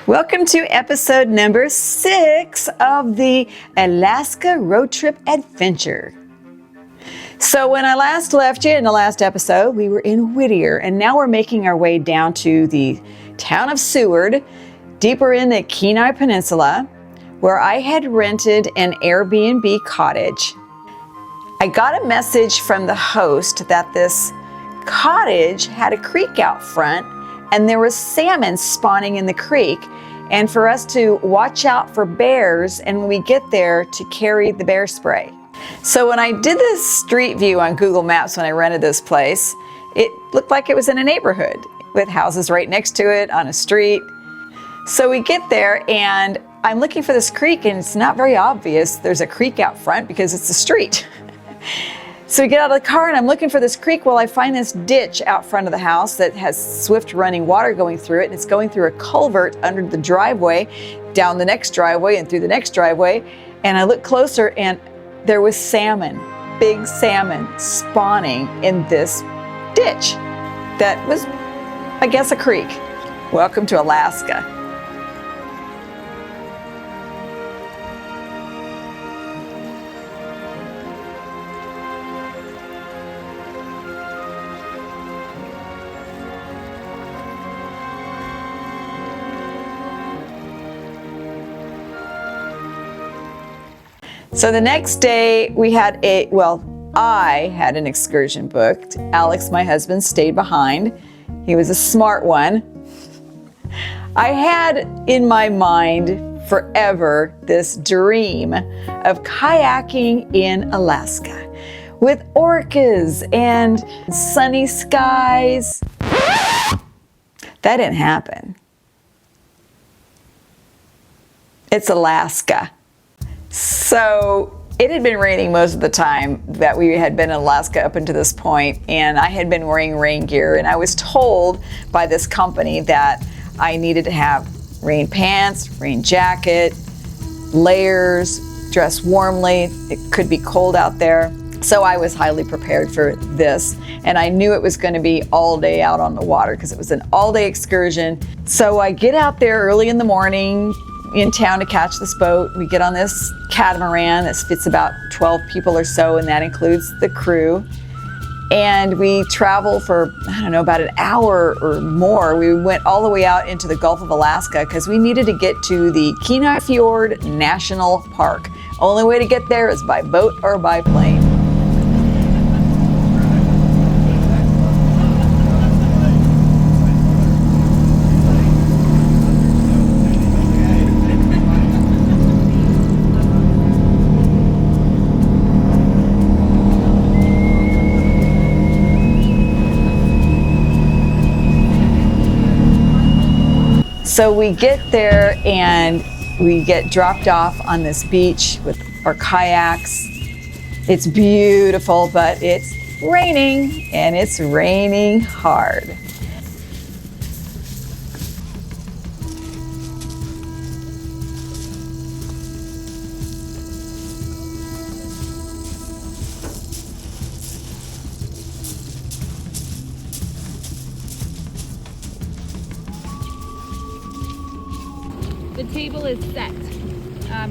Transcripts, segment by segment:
Welcome to episode number 6 of the Alaska Road Trip Adventure. So when I last left you in the last episode, we were in Whittier, and now we're making our way down to the town of Seward, deeper in the Kenai Peninsula, where I had rented an Airbnb cottage. I got a message from the host that this cottage had a creek out front, and there was salmon spawning in the creek, and for us to watch out for bears, and when we get there to carry the bear spray. So when I did this street view on Google Maps when I rented this place, it looked like it was in a neighborhood with houses right next to it on a street. So we get there and I'm looking for this creek, and it's not very obvious there's a creek out front because it's a street. So we get out of the car and I'm looking for this creek. Well, I find this ditch out front of the house that has swift running water going through it, and it's going through a culvert under the driveway, down the next driveway and through the next driveway. And I look closer and there was salmon, big salmon spawning in this ditch that was, I guess, a creek. Welcome to Alaska. So the next day I had an excursion booked. Alex, my husband, stayed behind. He was a smart one. I had in my mind forever this dream of kayaking in Alaska with orcas and sunny skies. That didn't happen. It's Alaska. So it had been raining most of the time that we had been in Alaska up until this point, and I had been wearing rain gear, and I was told by this company that I needed to have rain pants, rain jacket, layers, dress warmly. It could be cold out there. So I was highly prepared for this, and I knew it was going to be all day out on the water because it was an all-day excursion. So I get out there early in the morning in town to catch this boat. We get on this catamaran that fits about 12 people or so, and that includes the crew. And we travel for, about an hour or more. We went all the way out into the Gulf of Alaska because we needed to get to the Kenai Fjords National Park. Only way to get there is by boat or by plane. So we get there and we get dropped off on this beach with our kayaks. It's beautiful, but it's raining, and it's raining hard. The table is set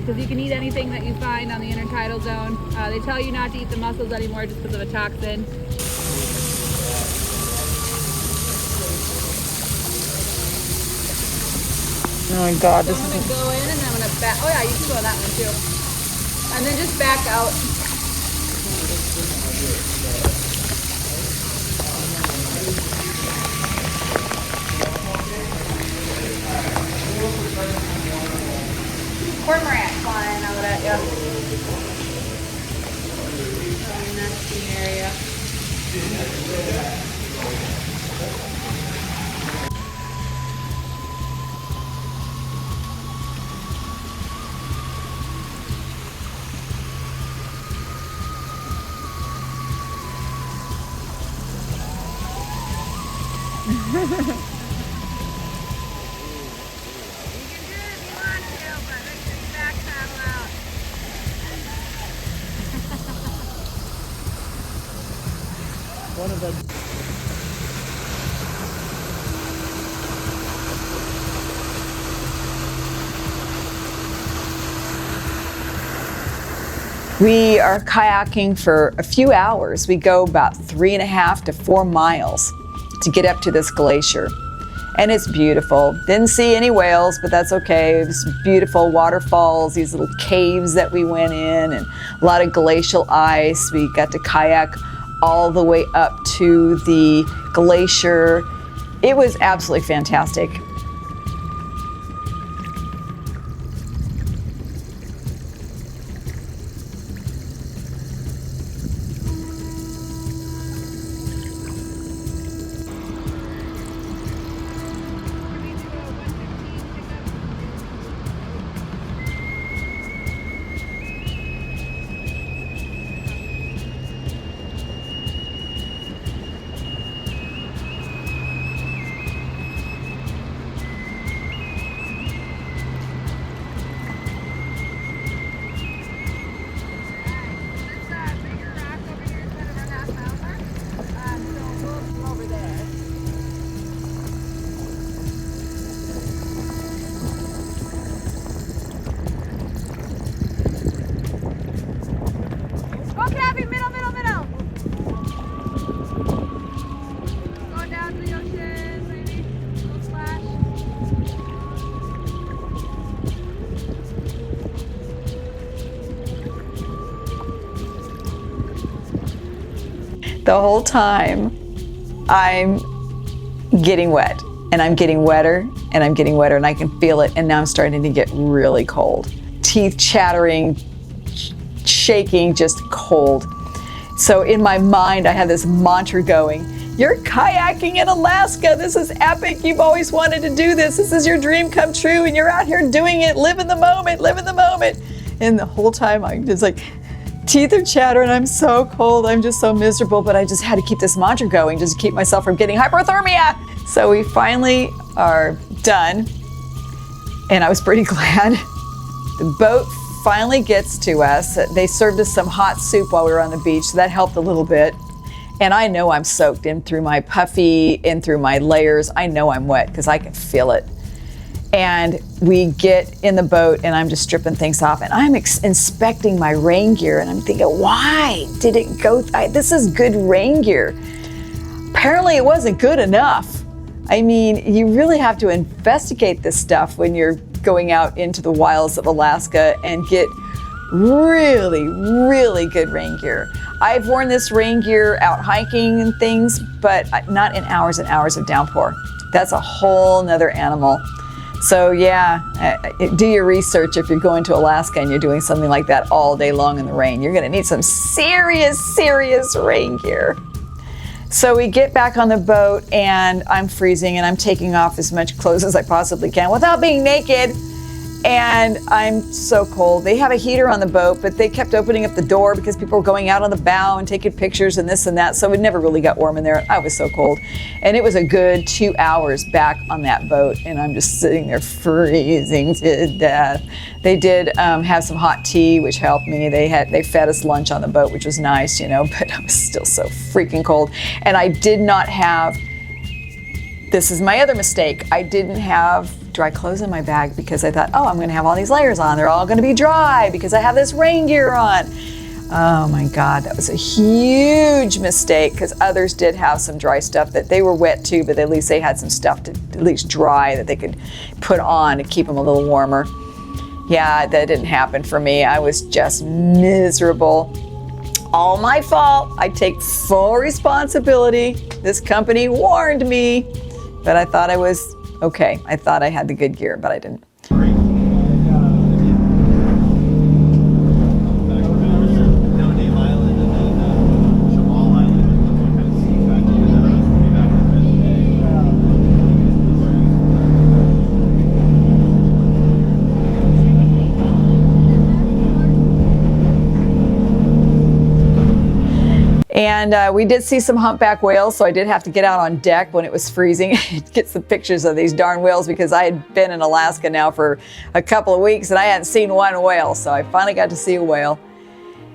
because you can eat anything that you find on the intertidal zone. They tell you not to eat the mussels anymore just because of a toxin. Oh my God, So I'm going to go in and I'm going to back. Oh yeah, you can go on that one too. And then just back out. Cormorant flying out at you. Nesting area. One of them. We are kayaking for a few hours. We go about 3.5 to 4 miles to get up to this glacier. And it's beautiful. Didn't see any whales, but that's okay. It was beautiful waterfalls, these little caves that we went in, and a lot of glacial ice. We got to kayak all the way up to the glacier. It was absolutely fantastic. The whole time I'm getting wet, and I'm getting wetter, and I'm getting wetter, and I can feel it, and now I'm starting to get really cold. Teeth chattering, shaking, just cold. So in my mind, I have this mantra going, you're kayaking in Alaska. This is epic. You've always wanted to do this. This is your dream come true, and you're out here doing it. Live in the moment, live in the moment. And the whole time I'm just like, teeth are chattering, I'm so cold, I'm just so miserable, but I just had to keep this mantra going just to keep myself from getting hypothermia. So we finally are done, and I was pretty glad. The boat finally gets to us. They served us some hot soup while we were on the beach, so that helped a little bit. And I know I'm soaked in through my puffy, in through my layers. I know I'm wet because I can feel it. And we get in the boat, and I'm just stripping things off, and I'm inspecting my rain gear, and I'm thinking, why did it go? This is good rain gear. Apparently it wasn't good enough. I mean, you really have to investigate this stuff when you're going out into the wilds of Alaska and get really, really good rain gear. I've worn this rain gear out hiking and things, but not in hours and hours of downpour. That's a whole nother animal. So yeah, do your research if you're going to Alaska and you're doing something like that all day long in the rain. You're gonna need some serious, serious rain gear. So we get back on the boat, and I'm freezing, and I'm taking off as much clothes as I possibly can without being naked. And I'm so cold. They have a heater on the boat, but they kept opening up the door because people were going out on the bow and taking pictures and this and that. So it never really got warm in there. I was so cold. And it was a good 2 hours back on that boat, and I'm just sitting there freezing to death. They did have some hot tea, which helped me. They fed us lunch on the boat, which was nice, you know, but I was still so freaking cold. And I did not have, this is my other mistake, I didn't have dry clothes in my bag because I thought, oh, I'm gonna have all these layers on. They're all gonna be dry because I have this rain gear on. Oh my God, that was a huge mistake, because others did have some dry stuff that they were wet too, but at least they had some stuff to at least dry that they could put on to keep them a little warmer. Yeah, that didn't happen for me. I was just miserable. All my fault. I take full responsibility. This company warned me, but I thought I was okay. I thought I had the good gear, but I didn't. And we did see some humpback whales, so I did have to get out on deck when it was freezing and get some pictures of these darn whales, because I had been in Alaska now for a couple of weeks and I hadn't seen one whale, so I finally got to see a whale.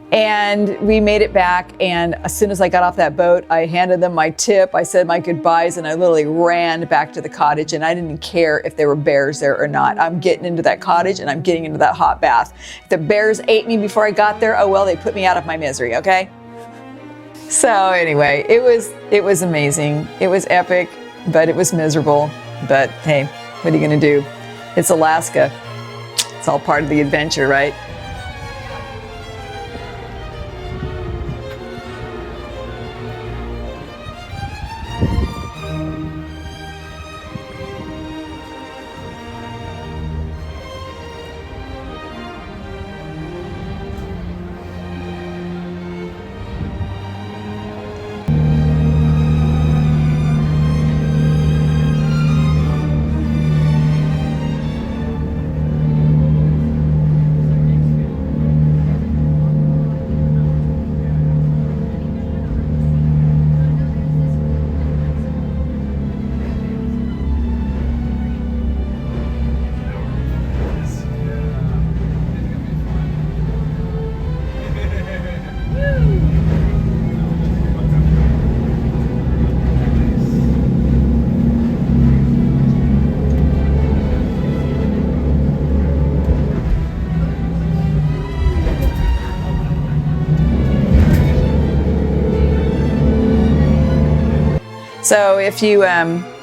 And we made it back, and as soon as I got off that boat, I handed them my tip, I said my goodbyes, and I literally ran back to the cottage, and I didn't care if there were bears there or not. I'm getting into that cottage, and I'm getting into that hot bath. If the bears ate me before I got there, oh well, they put me out of my misery, okay? So anyway, it was amazing. It was epic, but it was miserable. But hey, what are you gonna do? It's Alaska. It's all part of the adventure, right? So if you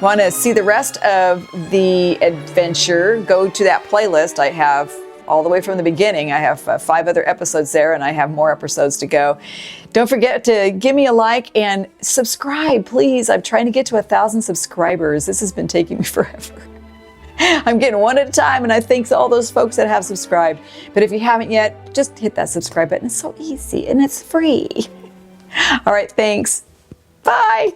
want to see the rest of the adventure, go to that playlist I have all the way from the beginning. I have 5 other episodes there, and I have more episodes to go. Don't forget to give me a like and subscribe, please. I'm trying to get to 1,000 subscribers. This has been taking me forever. I'm getting one at a time, and I thank all those folks that have subscribed. But if you haven't yet, just hit that subscribe button. It's so easy, and it's free. All right, thanks. Bye.